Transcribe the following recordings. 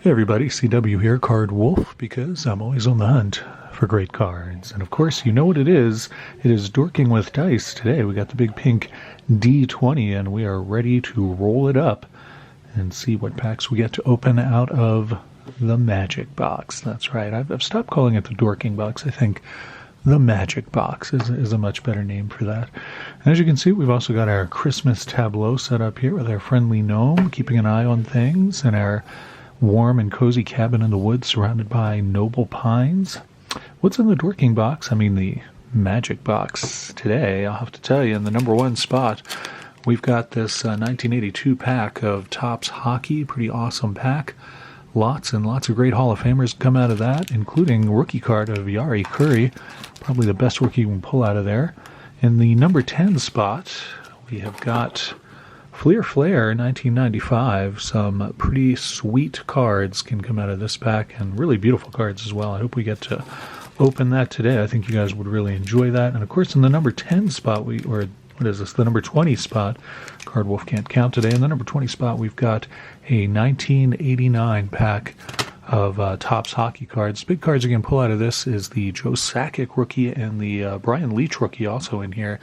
Hey everybody, CW here, Card Wolf, because I'm always on the hunt for great cards. And of course, you know what it is. It is Dorking with Dice. Today we got the big pink D20 and we are ready to roll it up and see what packs we get to open out of the Magic Box. That's right, I've stopped calling it the Dorking Box. I think the Magic Box is a much better name for that. And as you can see, we've also got our Christmas tableau set up here with our friendly gnome, keeping an eye on things, and our warm and cozy cabin in the woods surrounded by noble pines. What's in the Dorking Box? I mean the Magic Box. Today, I'll have to tell you, in the number one spot, we've got this 1982 pack of Topps Hockey. Pretty awesome pack. Lots and lots of great Hall of Famers come out of that, including rookie card of Yari Curry. Probably the best rookie you can pull out of there. In the number 10 spot, we have got Fleer Flair 1995. Some pretty sweet cards can come out of this pack, and really beautiful cards as well. I hope we get to open that today. I think you guys would really enjoy that. And of course, in the number 10 spot, the number 20 spot, Card Wolf can't count today. In the number 20 spot, we've got a 1989 pack of Topps Hockey cards. Big cards you can pull out of this is the Joe Sakic rookie and the Brian Leetch rookie also in here.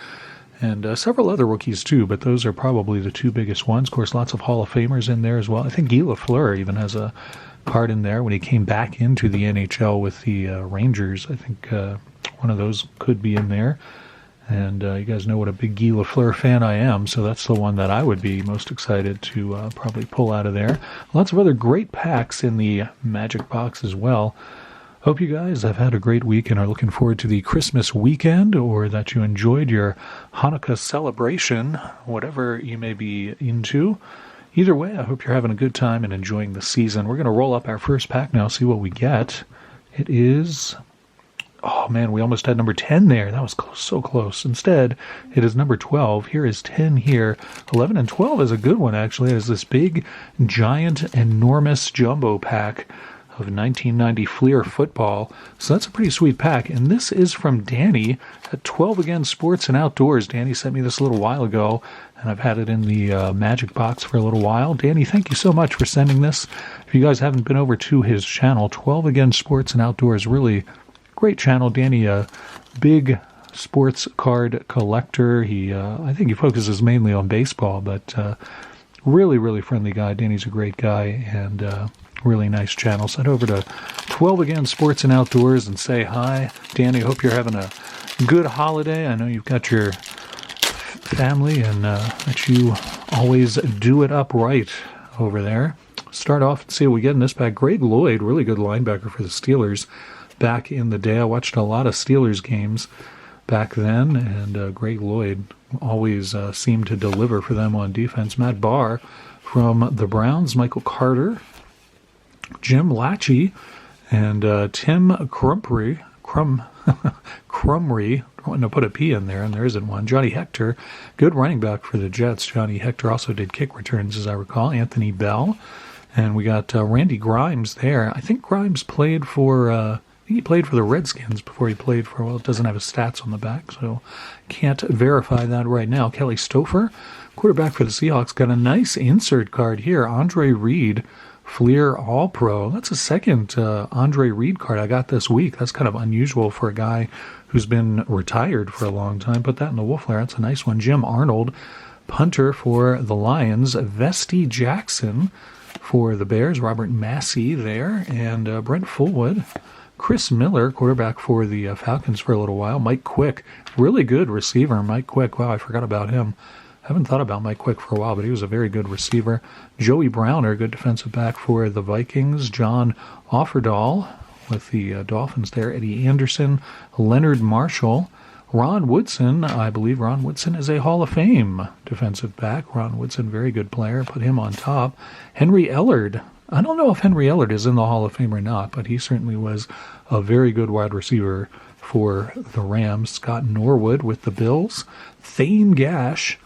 And several other rookies too, but those are probably the two biggest ones. Of course, lots of Hall of Famers in there as well. I think Guy Lafleur even has a card in there when he came back into the NHL with the Rangers. I think one of those could be in there. And you guys know what a big Guy Lafleur fan I am, so that's the one that I would be most excited to probably pull out of there. Lots of other great packs in the Magic Box as well. Hope you guys have had a great week and are looking forward to the Christmas weekend, or that you enjoyed your Hanukkah celebration, whatever you may be into. Either way, I hope you're having a good time and enjoying the season. We're going to roll up our first pack now, see what we get. It is... Oh man, we almost had number 10 there. That was close, so close. Instead, it is number 12. Here is 10 here. 11 and 12 is a good one, actually. It is this big, giant, enormous jumbo pack of 1990 Fleer football. So that's a pretty sweet pack. And this is from Danny at 12 Again Sports and Outdoors. Danny sent me this a little while ago, and I've had it in the Magic Box for a little while. Danny, thank you so much for sending this. If you guys haven't been over to his channel, 12 Again Sports and Outdoors, really great channel. Danny, a big sports card collector. I think he focuses mainly on baseball, but really, really friendly guy. Danny's a great guy, and really nice channel. So head over to 12 Again Sports and Outdoors and say hi. Danny, hope you're having a good holiday. I know you've got your family and that you always do it upright over there. Start off and see what we get in this pack. Greg Lloyd, really good linebacker for the Steelers back in the day. I watched a lot of Steelers games back then, and Greg Lloyd always seemed to deliver for them on defense. Matt Barr from the Browns, Michael Carter, Jim Lachey, and Tim Crumry. I want to put a P in there, and there isn't one. Johnny Hector, good running back for the Jets. Johnny Hector also did kick returns, as I recall. Anthony Bell. And we got Randy Grimes there. I think Grimes played for... he played for the Redskins before he played for, well, it doesn't have his stats on the back, so can't verify that right now. Kelly Stouffer, quarterback for the Seahawks, got a nice insert card here. Andre Reed, Fleer All-Pro. That's a second Andre Reed card I got this week. That's kind of unusual for a guy who's been retired for a long time. Put that in the wolf lair. That's a nice one. Jim Arnold, punter for the Lions. Vesti Jackson for the Bears. Robert Massey there. And Brent Fullwood. Chris Miller, quarterback for the Falcons for a little while. Mike Quick, really good receiver. Mike Quick, wow, I forgot about him. Haven't thought about Mike Quick for a while, but he was a very good receiver. Joey Browner, good defensive back for the Vikings. John Offerdahl with the Dolphins there. Eddie Anderson, Leonard Marshall. Ron Woodson, I believe Ron Woodson is a Hall of Fame defensive back. Ron Woodson, very good player. Put him on top. Henry Ellard. I don't know if Henry Ellard is in the Hall of Fame or not, but he certainly was a very good wide receiver for the Rams. Scott Norwood with the Bills. Thane Gash.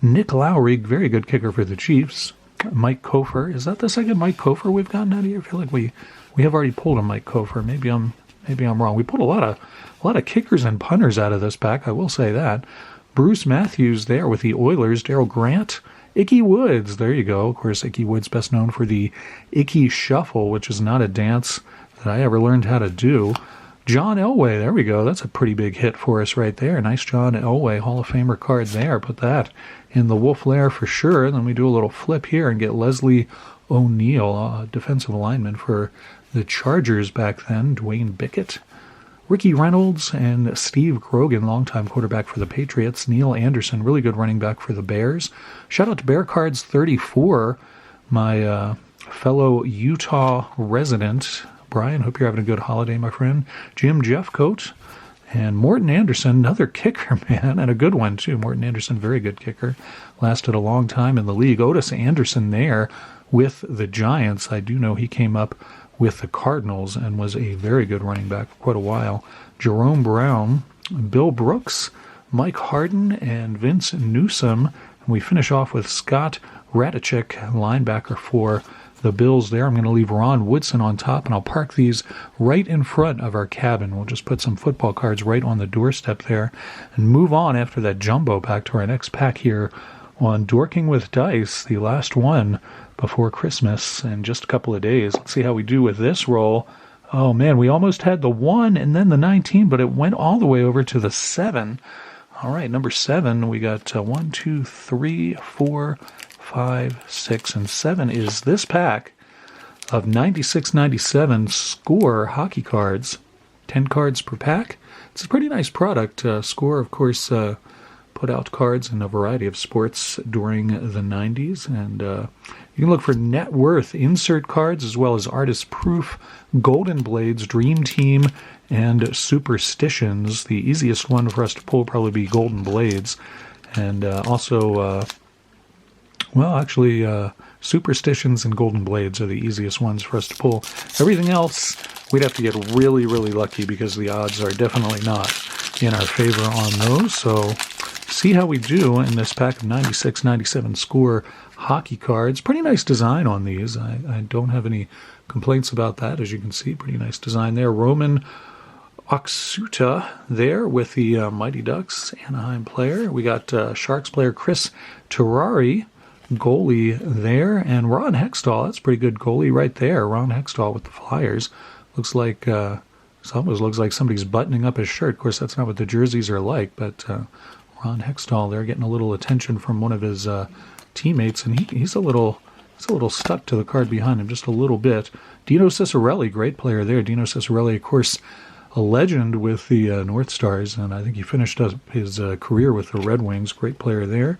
Nick Lowry, very good kicker for the Chiefs. Mike Kofer. Is that the second Mike Kofer we've gotten out of here? I feel like we have already pulled a Mike Kofer. Maybe I'm wrong. We pulled a lot of kickers and punters out of this pack, I will say that. Bruce Matthews there with the Oilers. Darryl Grant Icky Woods, there you go. Of course, Icky Woods best known for the Icky Shuffle, which is not a dance that I ever learned how to do. John Elway, there we go. That's a pretty big hit for us right there. Nice John Elway, Hall of Famer card there. Put that in the Wolf lair for sure. Then we do a little flip here and get Leslie O'Neal, defensive lineman for the Chargers back then. Dwayne Bickett. Ricky Reynolds and Steve Grogan, longtime quarterback for the Patriots. Neil Anderson, really good running back for the Bears. Shout out to Bear Cards 34, my fellow Utah resident. Brian, hope you're having a good holiday, my friend. Jim Jeffcoat and Morton Anderson, another kicker, man, and a good one, too. Morton Anderson, very good kicker. Lasted a long time in the league. Otis Anderson there with the Giants. I do know he came up with the Cardinals and was a very good running back for quite a while. Jerome Brown, Bill Brooks, Mike Harden, and Vince Newsom. And we finish off with Scott Radicek, linebacker for the Bills there. I'm going to leave Ron Woodson on top, and I'll park these right in front of our cabin. We'll just put some football cards right on the doorstep there and move on after that jumbo pack to our next pack here on Dorking with Dice, the last one before Christmas in just a couple of days. Let's see how we do with this roll. Oh, man, we almost had the 1 and then the 19, but it went all the way over to the 7. All right, number 7, we got 1, 2, 3, 4, 5, 6, and 7 is this pack of 96-97 Score hockey cards. 10 cards per pack. It's a pretty nice product. Score, of course, put out cards in a variety of sports during the 90s, and you can look for net worth insert cards as well as artist proof, Golden Blades, Dream Team, and Superstitions. The easiest one for us to pull will probably be Golden Blades, and also Superstitions and Golden Blades are the easiest ones for us to pull. Everything else, we'd have to get really, really lucky because the odds are definitely not in our favor on those. So see how we do in this pack of 96-97 Score hockey cards. Pretty nice design on these. I don't have any complaints about that. As you can see, pretty nice design there. Roman Oxuta there with the Mighty Ducks Anaheim player. We got Sharks player Chris Terrari, goalie there, and Ron Hextall. That's a pretty good goalie right there. Ron Hextall with the Flyers. Looks like it almost looks like somebody's buttoning up his shirt. Of course, that's not what the jerseys are like, but Ron Hextall there getting a little attention from one of his teammates, and he's a little stuck to the card behind him just a little bit. Dino Ciccarelli, great player there. Dino Ciccarelli, of course, a legend with the North Stars, and I think he finished up his career with the Red Wings. Great player there.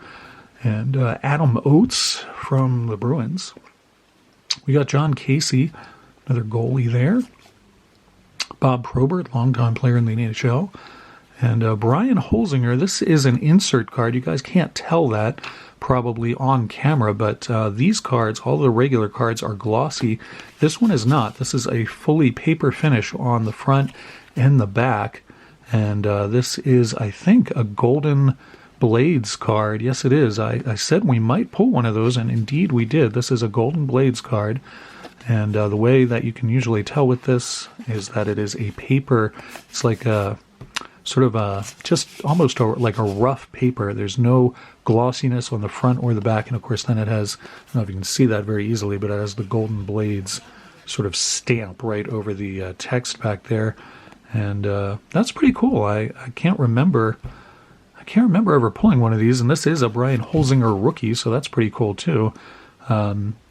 And Adam Oates from the Bruins. We got John Casey, another goalie there. Bob Probert, longtime player in the NHL. And Brian Holzinger, this is an insert card. You guys can't tell that probably on camera, but these cards, all the regular cards, are glossy. This one is not. This is a fully paper finish on the front and the back. And this is, I think, a Golden Blades card. Yes, it is. I said we might pull one of those, and indeed we did. This is a Golden Blades card. And the way that you can usually tell with this is that it is a paper. It's like a sort of just almost like a rough paper. There's no glossiness on the front or the back. And of course, then it has, I don't know if you can see that very easily, but it has the Golden Blades sort of stamp right over the text back there. And that's pretty cool. I can't remember ever pulling one of these, and this is a Brian Holzinger rookie, so that's pretty cool too.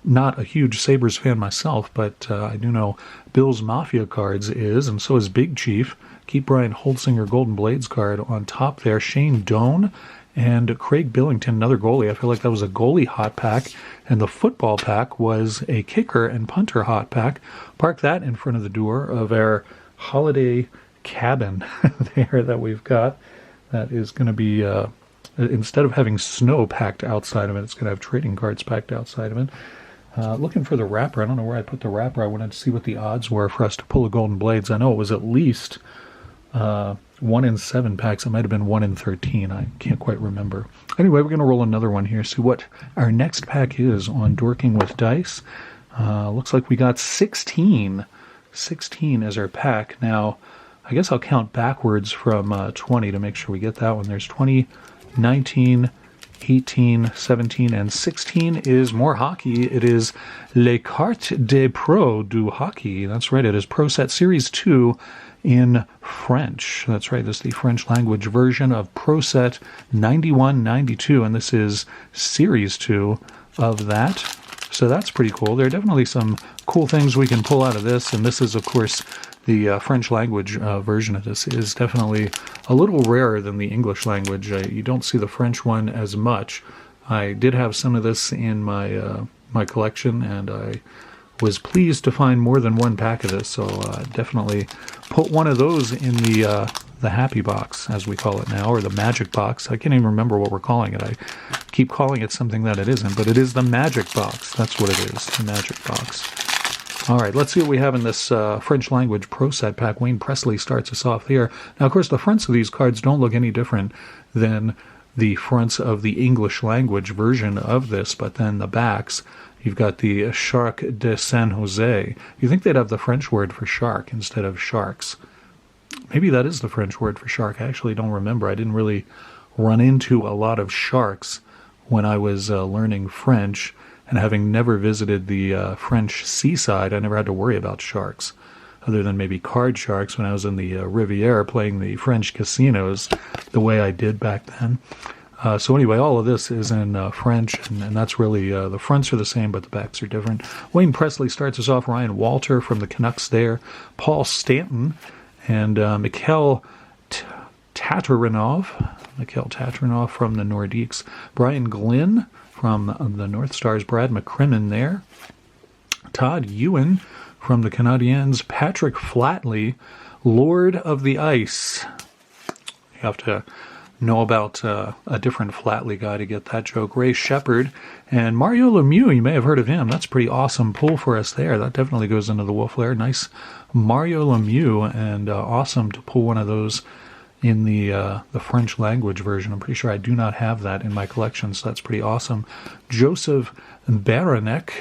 Not a huge Sabres fan myself, but I do know Bill's Mafia cards is, and so is Big Chief. Keep Brian Holzinger Golden Blades card on top there. Shane Doan and Craig Billington, another goalie. I feel like that was a goalie hot pack, and the football pack was a kicker and punter hot pack. Park that in front of the door of our holiday cabin there that we've got. That is going to be, instead of having snow packed outside of it, it's going to have trading cards packed outside of it. Looking for the wrapper. I don't know where I put the wrapper. I wanted to see what the odds were for us to pull a Golden Blades. I know it was at least 1 in 7 packs. It might have been 1 in 13. I can't quite remember. Anyway, we're going to roll another one here, see what our next pack is on Dorking with Dice. Looks like we got 16. 16 as our pack. Now, I guess I'll count backwards from 20 to make sure we get that one. There's 20, 19, 18, 17, and 16 is more hockey. It is Les Cartes de Pro du Hockey. That's right, it is Pro Set Series 2 in French. That's right, this is the French language version of Pro Set 91-92, and this is Series 2 of that. So that's pretty cool. There are definitely some cool things we can pull out of this, and this is, of course, the French language version of this is definitely a little rarer than the English language. You don't see the French one as much. I did have some of this in my my collection, and I was pleased to find more than one pack of this. So definitely put one of those in the happy box, as we call it now, or the magic box. I can't even remember what we're calling it. I keep calling it something that it isn't, but it is the magic box. That's what it is, the magic box. All right, let's see what we have in this French language Pro Set pack. Wayne Presley starts us off here. Now, of course, the fronts of these cards don't look any different than the fronts of the English language version of this, but then the backs, you've got the Shark de San Jose. You think they'd have the French word for shark instead of sharks. Maybe that is the French word for shark. I actually don't remember. I didn't really run into a lot of sharks when I was learning French. And having never visited the French seaside, I never had to worry about sharks, other than maybe card sharks when I was in the Riviera playing the French casinos the way I did back then. So anyway, all of this is in French, and that's really, the fronts are the same, but the backs are different. Wayne Presley starts us off. Ryan Walter from the Canucks there. Paul Stanton and Mikhail Tatarinov from the Nordiques. Brian Glynn from the North Stars, Brad McCrimmon there. Todd Ewan from the Canadiens. Patrick Flatley, Lord of the Ice. You have to know about a different Flatley guy to get that joke. Ray Shepard and Mario Lemieux, you may have heard of him. That's a pretty awesome pull for us there. That definitely goes into the Wolf Lair. Nice Mario Lemieux, and awesome to pull one of those in the French language version. I'm pretty sure I do not have that in my collection, so that's pretty awesome. Joseph Baranek,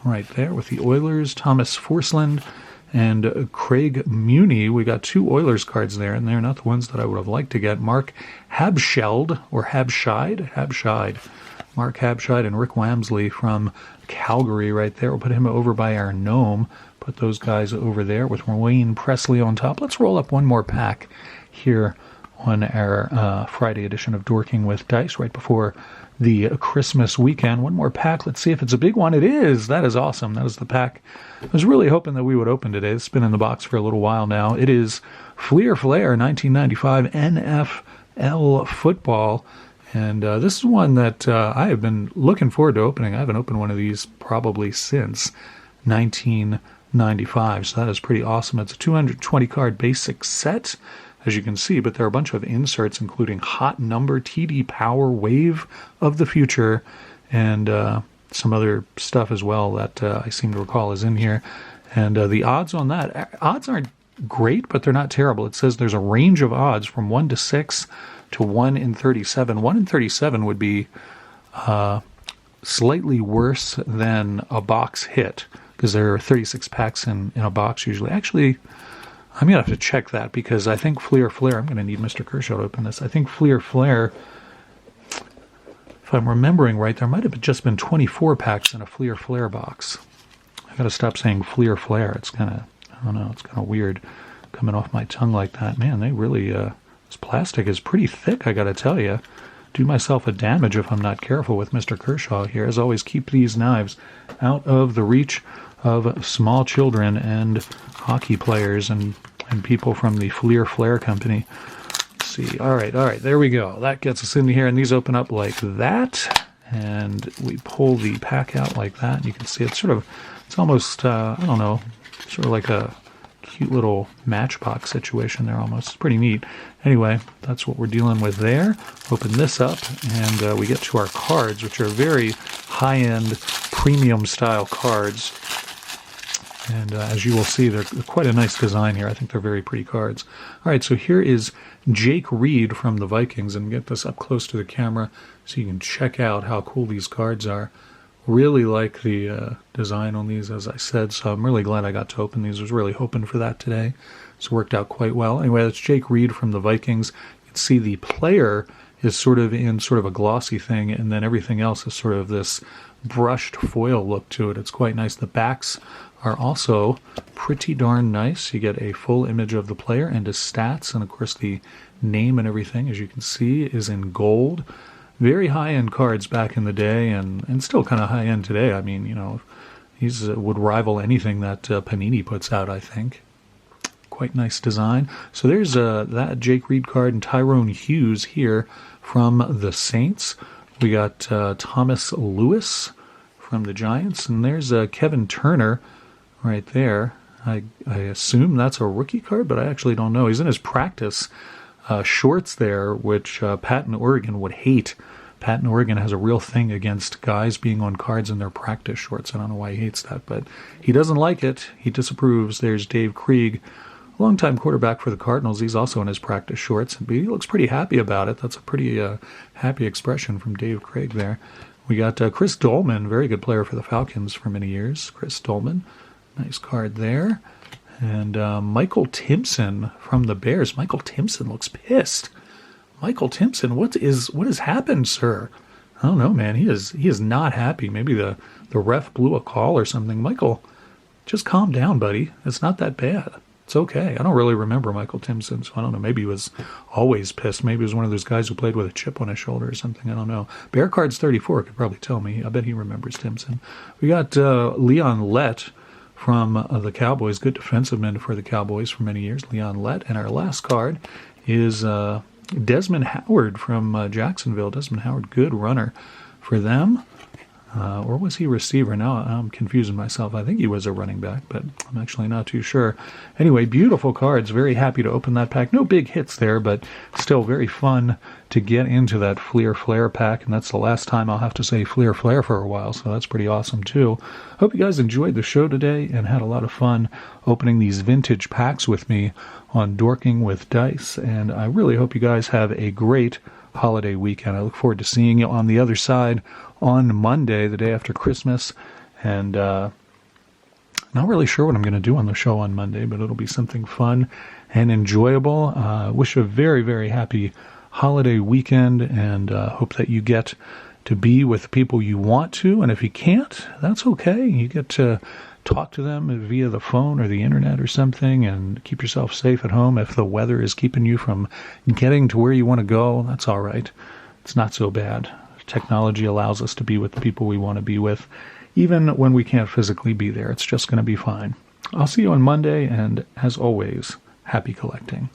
right there with the Oilers. Thomas Forsland and Craig Muni. We got two Oilers cards there, and they're not the ones that I would have liked to get. Mark Habscheld, or Habscheid. Mark Habscheid and Rick Wamsley from Calgary right there. We'll put him over by our gnome. Put those guys over there with Wayne Presley on top. Let's roll up one more pack here on our Friday edition of Dorking with Dice right before the Christmas weekend. One more pack. Let's see if it's a big one. It is. That is awesome. That is the pack I was really hoping that we would open today. It's been in the box for a little while now. It is Fleer Flair 1995 NFL football. And this is one that I have been looking forward to opening. I haven't opened one of these probably since 1995. So that is pretty awesome. It's a 220 card basic set, as you can see, but there are a bunch of inserts, including Hot Number, TD Power, Wave of the Future, and some other stuff as well that I seem to recall is in here. And the odds on that, odds aren't great, but they're not terrible. It says there's a range of odds from 1 to 6 to 1 in 37. 1 in 37 would be slightly worse than a box hit, because there are 36 packs in a box usually. Actually, I'm going to have to check that, because I think Fleer Flair, I'm going to need Mr. Kershaw to open this. I think Fleer Flair, if I'm remembering right, there might have just been 24 packs in a Fleer Flair box. I got to stop saying Fleer Flair. It's kind of, I don't know, it's kind of weird coming off my tongue like that. Man, they really, this plastic is pretty thick, I got to tell you. Do myself a damage if I'm not careful with Mr. Kershaw here. As always, keep these knives out of the reach of small children and hockey players and people from the Fleer Flair company. Let's see. All right, there we go. That gets us into here, and these open up like that, and we pull the pack out like that. And you can see it's sort of, it's almost, I don't know, sort of like a cute little matchbox situation there almost. It's pretty neat. Anyway, that's what we're dealing with there. Open this up, and we get to our cards, which are very high-end, premium-style cards. And as you will see, they're quite a nice design here. I think they're very pretty cards. All right, so here is Jake Reed from the Vikings, and get this up close to the camera so you can check out how cool these cards are. Really like the design on these, as I said, so I'm really glad I got to open these. I was really hoping for that today. It's worked out quite well. Anyway, that's Jake Reed from the Vikings. You can see the player is sort of in sort of a glossy thing, and then everything else is sort of this brushed foil look to it. It's quite nice. The backs are also pretty darn nice. You get a full image of the player and his stats, and of course the name and everything, as you can see, is in gold. Very high-end cards back in the day, and still kind of high-end today. I mean, you know, he's would rival anything that Panini puts out, I think. Quite nice design. So there's that Jake Reed card and Tyrone Hughes here from the Saints. We got Thomas Lewis from the Giants, and there's Kevin Turner right there. I assume that's a rookie card, but I actually don't know. He's in his practice shorts there, which Pat in Oregon would hate. Pat in Oregon has a real thing against guys being on cards in their practice shorts. I don't know why he hates that, but he doesn't like it. He disapproves. There's Dave Krieg, longtime quarterback for the Cardinals. He's also in his practice shorts, but he looks pretty happy about it. That's a pretty happy expression from Dave Krieg there. We got Chris Dolman, very good player for the Falcons for many years. Chris Dolman, nice card there. And Michael Timpson from the Bears. Michael Timpson looks pissed. Michael Timpson, what has happened, sir? I don't know, man. He is not happy. Maybe the ref blew a call or something. Michael, just calm down, buddy. It's not that bad. It's okay. I don't really remember Michael Timpson, so I don't know. Maybe he was always pissed. Maybe he was one of those guys who played with a chip on his shoulder or something. I don't know. Bear Cards 34 could probably tell me. I bet he remembers Timpson. We got Leon Lett from the Cowboys. Good defensive man for the Cowboys for many years, Leon Lett. And our last card is Desmond Howard from Jacksonville. Desmond Howard, good runner for them. Or was he receiver? Now I'm confusing myself. I think he was a running back, but I'm actually not too sure. Anyway, beautiful cards. Very happy to open that pack. No big hits there, but still very fun to get into that Fleer Flare pack. And that's the last time I'll have to say Fleer Flare for a while, so that's pretty awesome too. Hope you guys enjoyed the show today and had a lot of fun opening these vintage packs with me on Dorking with Dice. And I really hope you guys have a great holiday weekend. I look forward to seeing you on the other side on Monday, the day after Christmas, and not really sure what I'm going to do on the show on Monday, but it'll be something fun and enjoyable. Wish you a very, very happy holiday weekend, and hope that you get to be with the people you want to, and if you can't, that's okay. You get to talk to them via the phone or the internet or something, and keep yourself safe at home. If the weather is keeping you from getting to where you want to go, that's all right. It's not so bad. Technology allows us to be with the people we want to be with, even when we can't physically be there. It's just going to be fine. I'll see you on Monday, and as always, happy collecting.